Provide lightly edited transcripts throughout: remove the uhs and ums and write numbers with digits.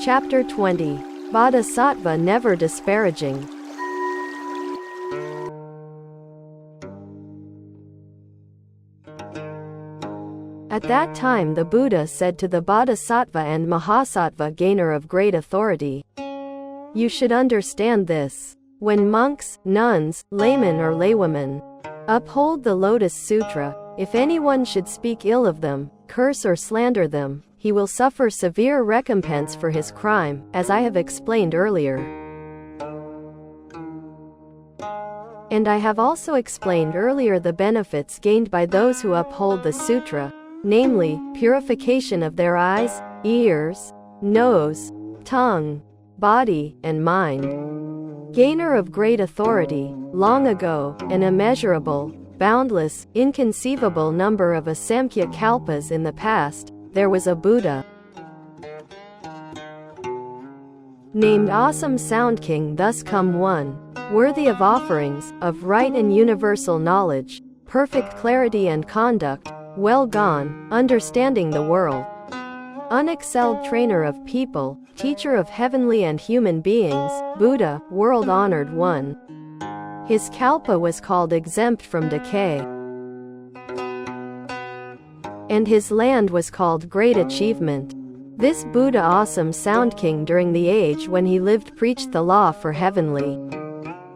Chapter 20. Bodhisattva Never Disparaging. At that time the Buddha said to the Bodhisattva and Mahasattva gainer of great authority, "You should understand this. When monks, nuns, laymen or laywomen uphold the Lotus Sutra, if anyone should speak ill of them, curse or slander them, he will suffer severe recompense for his crime, as I have explained earlier. And I have also explained earlier the benefits gained by those who uphold the sutra, namely, purification of their eyes, ears, nose, tongue, body, and mind. Gainer of great authority, long ago, an immeasurable, boundless, inconceivable number of Asamkhya kalpas in the past, there was a Buddha named Awesome Sound King, thus come one, worthy of offerings, of right and universal knowledge, perfect clarity and conduct, well gone, understanding the world. Unexcelled trainer of people, teacher of heavenly and human beings, Buddha, world-honored one. His kalpa was called exempt from decay, and his land was called Great Achievement. This Buddha Awesome Sound King during the age when he lived preached the law for heavenly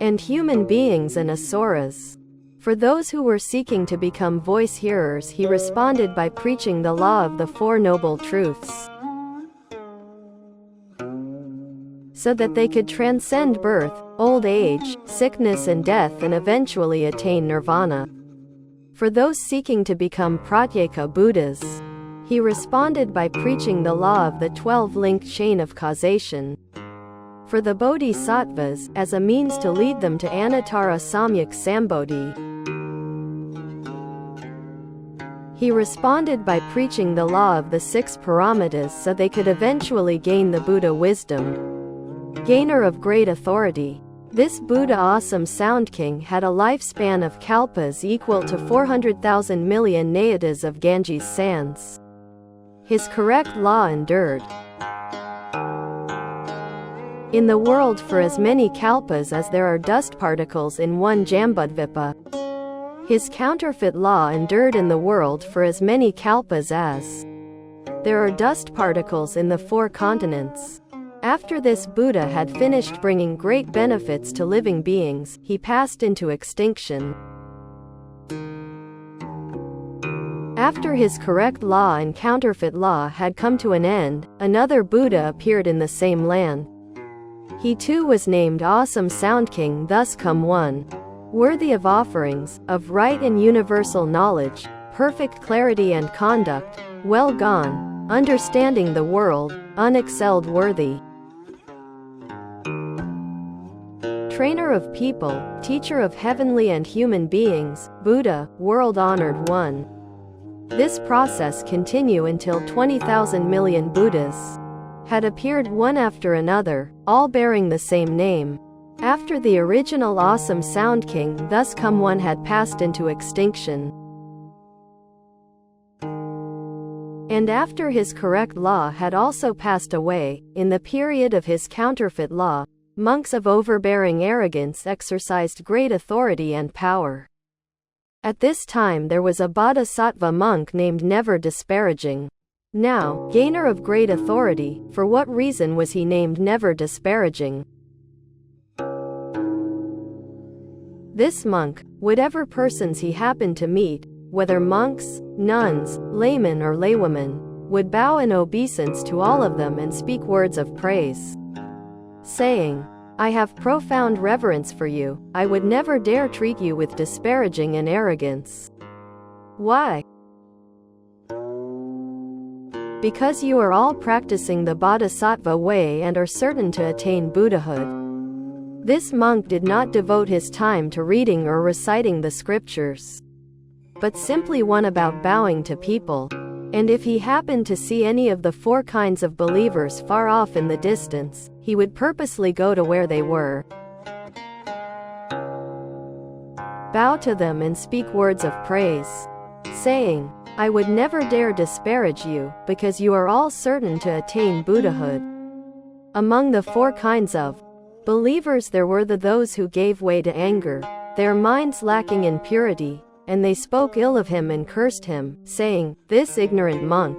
and human beings and asuras. For those who were seeking to become voice hearers, he responded by preaching the law of the Four Noble Truths, so that they could transcend birth, old age, sickness and death and eventually attain nirvana. For those seeking to become pratyeka Buddhas, he responded by preaching the law of the 12-linked chain of causation. For the bodhisattvas, as a means to lead them to Anuttara Samyak Sambodhi, he responded by preaching the law of the 6 paramitas so they could eventually gain the Buddha wisdom. Gainer of great authority. This Buddha Awesome Sound King had a lifespan of kalpas equal to 400,000 million nayadas of Ganges sands. His correct law endured in the world for as many kalpas as there are dust particles in one Jambudvipa. His counterfeit law endured in the world for as many kalpas as there are dust particles in the 4 continents. After this Buddha had finished bringing great benefits to living beings, he passed into extinction. After his correct law and counterfeit law had come to an end, another Buddha appeared in the same land. He too was named Awesome Sound King, thus come one, worthy of offerings, of right and universal knowledge, perfect clarity and conduct, well gone, understanding the world, unexcelled worthy. Trainer of people, teacher of heavenly and human beings, Buddha, world-honored one. This process continued until 20,000 million Buddhas had appeared one after another, all bearing the same name. After the original Awesome Sound King, thus come one, had passed into extinction, and after his correct law had also passed away, in the period of his counterfeit law, monks of overbearing arrogance exercised great authority and power. At this time there was a bodhisattva monk named Never Disparaging. Now, gainer of great authority, for what reason was he named Never Disparaging? This monk, whatever persons he happened to meet, whether monks, nuns, laymen or laywomen, would bow in obeisance to all of them and speak words of praise, saying, "I have profound reverence for you, I would never dare treat you with disparaging and arrogance." Why? Because you are all practicing the Bodhisattva way and are certain to attain Buddhahood. This monk did not devote his time to reading or reciting the scriptures, but simply went about bowing to people, and if he happened to see any of the 4 kinds of believers far off in the distance, he would purposely go to where they were, bow to them and speak words of praise, saying, "I would never dare disparage you, because you are all certain to attain Buddhahood." Among the four kinds of believers there were those who gave way to anger, their minds lacking in purity, and they spoke ill of him and cursed him, saying, "This ignorant monk,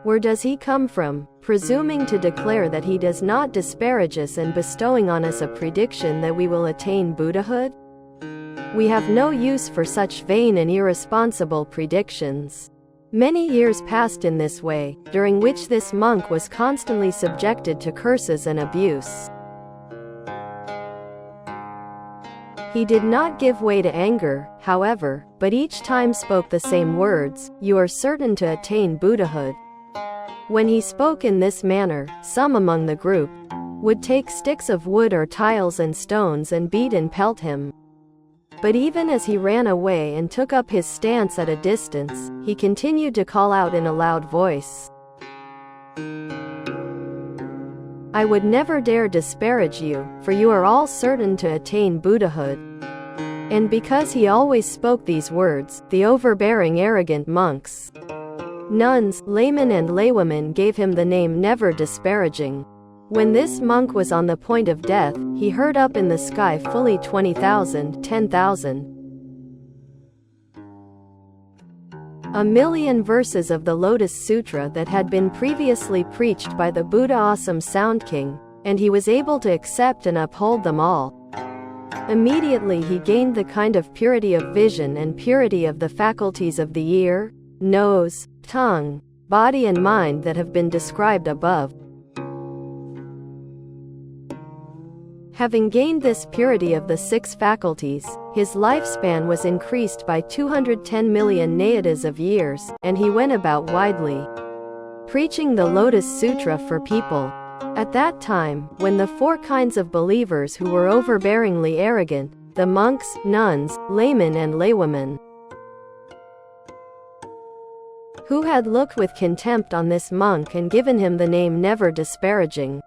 where does he come from?" presuming to declare that he does not disparage us and bestowing on us a prediction that we will attain Buddhahood? We have no use for such vain and irresponsible predictions. Many years passed in this way, during which this monk was constantly subjected to curses and abuse. He did not give way to anger, however, but each time spoke the same words, "You are certain to attain Buddhahood." When he spoke in this manner, some among the group would take sticks of wood or tiles and stones and beat and pelt him. But even as he ran away and took up his stance at a distance, he continued to call out in a loud voice, "I would never dare disparage you, for you are all certain to attain Buddhahood." And because he always spoke these words, the overbearing arrogant monks, nuns, laymen and laywomen gave him the name Never Disparaging. When this monk was on the point of death, he heard up in the sky fully 20,000, 10,000, a million verses of the Lotus Sutra that had been previously preached by the Buddha Awesome Sound King, and he was able to accept and uphold them all. Immediately he gained the kind of purity of vision and purity of the faculties of the ear, nose, tongue, body and mind that have been described above. Having gained this purity of the six faculties, his lifespan was increased by 210 million nayadas of years, and he went about widely preaching the Lotus Sutra for people. At that time, when the four kinds of believers who were overbearingly arrogant, the monks, nuns, laymen and laywomen, who had looked with contempt on this monk and given him the name Never Disparaging,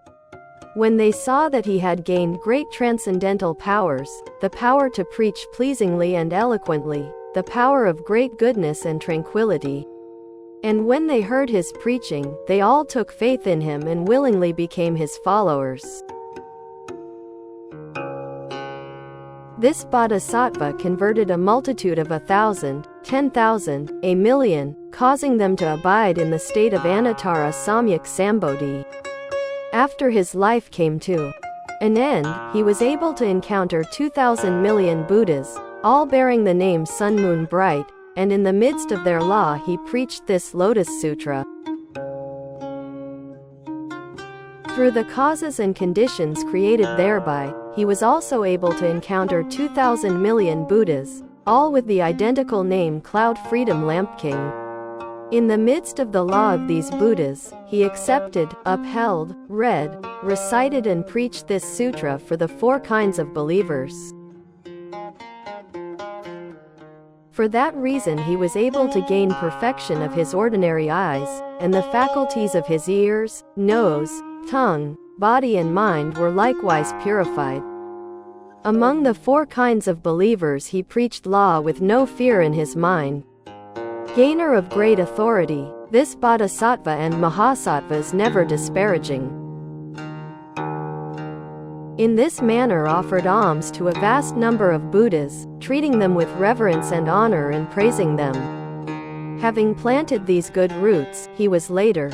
when they saw that he had gained great transcendental powers, the power to preach pleasingly and eloquently, the power of great goodness and tranquility, and when they heard his preaching, they all took faith in him and willingly became his followers. This bodhisattva converted a multitude of 1,000, 10,000, a million, causing them to abide in the state of Anuttara Samyak Sambodhi. After his life came to an end, he was able to encounter 2,000 million Buddhas, all bearing the name Sun Moon Bright, and in the midst of their law he preached this Lotus Sutra. Through the causes and conditions created thereby, he was also able to encounter 2,000 million Buddhas, all with the identical name Cloud Freedom Lamp King. In the midst of the law of these Buddhas, he accepted, upheld, read, recited and preached this sutra for the four kinds of believers. For that reason he was able to gain perfection of his ordinary eyes, and the faculties of his ears, nose, tongue, body and mind were likewise purified. Among the four kinds of believers he preached law with no fear in his mind. Gainer of great authority, this bodhisattva and mahasattva is never disparaging. In this manner offered alms to a vast number of Buddhas, treating them with reverence and honor and praising them. Having planted these good roots, he was later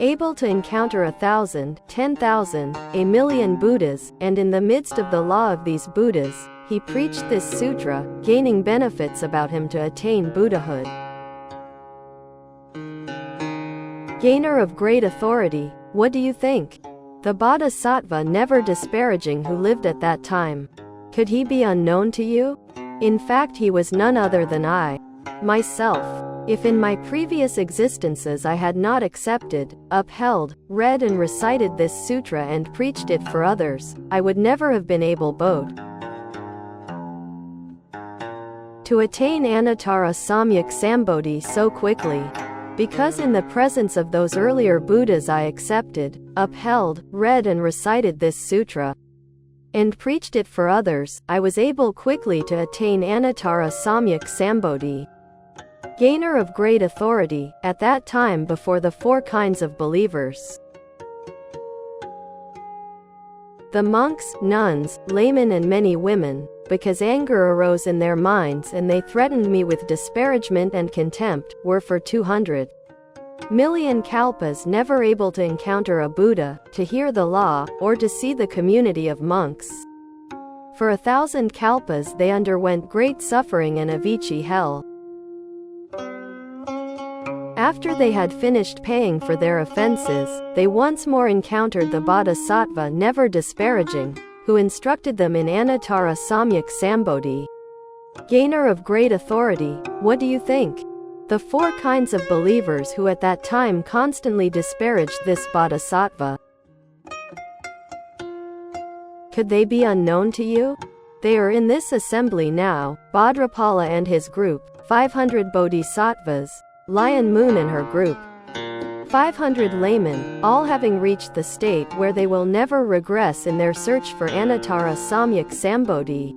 able to encounter 1,000, 10,000, a million Buddhas, and in the midst of the law of these Buddhas, he preached this sutra, gaining benefits about him to attain Buddhahood. Gainer of great authority, what do you think? The bodhisattva Never Disparaging who lived at that time. Could he be unknown to you? In fact he was none other than I, myself. If in my previous existences I had not accepted, upheld, read and recited this sutra and preached it for others, I would never have been able both to attain Anuttara Samyak Sambodhi so quickly. Because in the presence of those earlier Buddhas I accepted, upheld, read and recited this sutra, and preached it for others, I was able quickly to attain Anuttara Samyak Sambodhi. gainer of great authority, at that time before the four kinds of believers. The monks, nuns, laymen and many women, because anger arose in their minds and they threatened me with disparagement and contempt, were for 200 million kalpas never able to encounter a Buddha, to hear the law, or to see the community of monks. For 1,000 kalpas they underwent great suffering in Avicii hell. After they had finished paying for their offenses, they once more encountered the Bodhisattva never disparaging, who instructed them in Anuttara Samyak Sambodhi. Gainer of great authority, what do you think? The four kinds of believers who at that time constantly disparaged this Bodhisattva. Could they be unknown to you? They are in this assembly now, Bhadrapala and his group, 500 Bodhisattvas, Lion Moon and her group, 500 laymen, all having reached the state where they will never regress in their search for Anuttara Samyak Sambodhi.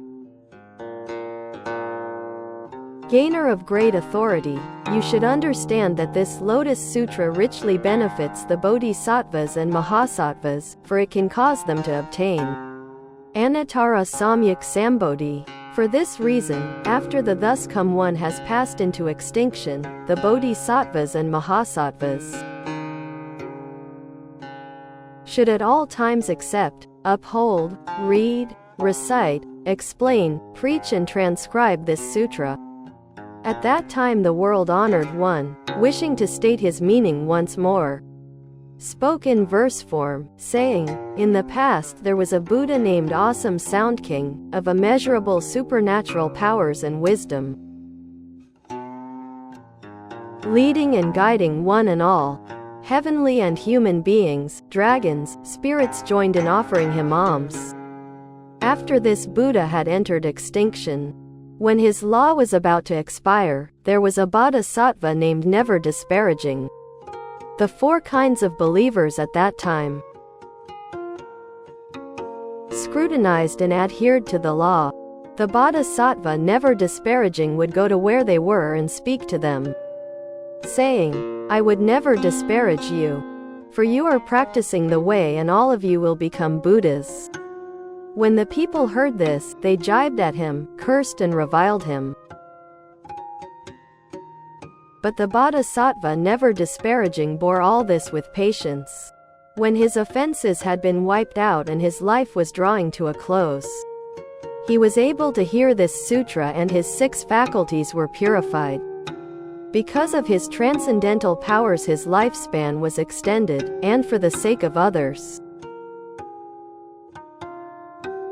Gainer of great authority, you should understand that this Lotus Sutra richly benefits the Bodhisattvas and Mahasattvas, for it can cause them to obtain Anuttara Samyak Sambodhi. For this reason, after the thus come one has passed into extinction, the Bodhisattvas and Mahasattvas should at all times accept, uphold, read, recite, explain, preach and transcribe this sutra. At that time the world-honored one, wishing to state his meaning once more, spoke in verse form, saying, in the past there was a Buddha named Awesome Sound King, of immeasurable supernatural powers and wisdom, leading and guiding one and all, heavenly and human beings, dragons, spirits joined in offering him alms. After this Buddha had entered extinction, when his law was about to expire, there was a Bodhisattva named Never Disparaging. The four kinds of believers at that time scrutinized and adhered to the law. The Bodhisattva Never Disparaging would go to where they were and speak to them, saying, I would never disparage you, for you are practicing the way and all of you will become Buddhas. When the people heard this, they jibed at him, cursed and reviled him. But the Bodhisattva Never Disparaging bore all this with patience. When his offenses had been wiped out and his life was drawing to a close, he was able to hear this sutra and his 6 faculties were purified. Because of his transcendental powers his lifespan was extended, and for the sake of others,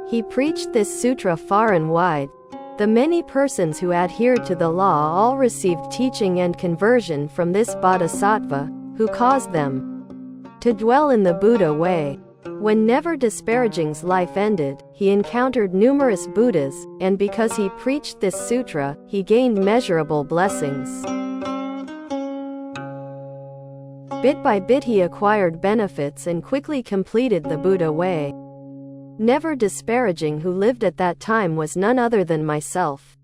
he preached this sutra far and wide. The many persons who adhered to the law all received teaching and conversion from this Bodhisattva, who caused them to dwell in the Buddha way. When Never Disparaging's life ended, he encountered numerous Buddhas, and because he preached this sutra, he gained measurable blessings. Bit by bit he acquired benefits and quickly completed the Buddha way. Never Disparaging who lived at that time was none other than myself.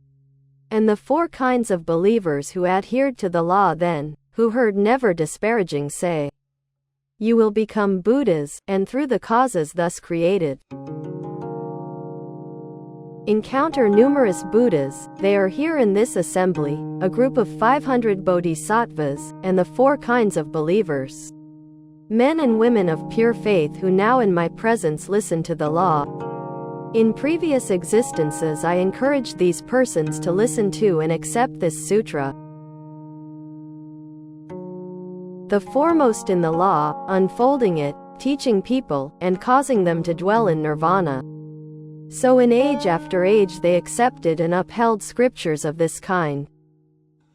And the four kinds of believers who adhered to the law then, who heard Never Disparaging say, you will become Buddhas, and through the causes thus created, encounter numerous Buddhas. They are here in this assembly, a group of 500 Bodhisattvas, and the four kinds of believers. Men and women of pure faith who now in my presence listen to the law. In previous existences I encouraged these persons to listen to and accept this sutra. The foremost in the law, unfolding it, teaching people, and causing them to dwell in nirvana. So in age after age they accepted and upheld scriptures of this kind.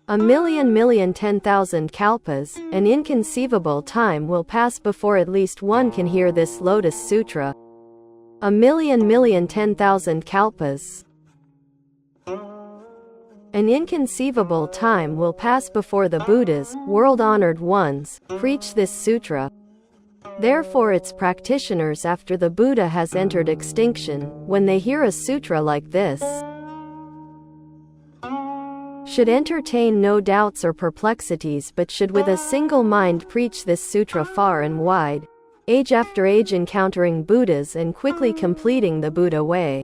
1,000,010,000 kalpas, an inconceivable time will pass before at least one can hear this Lotus Sutra. 1,000,010,000 kalpas. An inconceivable time will pass before the Buddhas, world-honored ones, preach this sutra. Therefore its practitioners after the Buddha has entered extinction, when they hear a sutra like this, should entertain no doubts or perplexities, but should with a single mind preach this sutra far and wide, age after age, encountering Buddhas and quickly completing the Buddha way.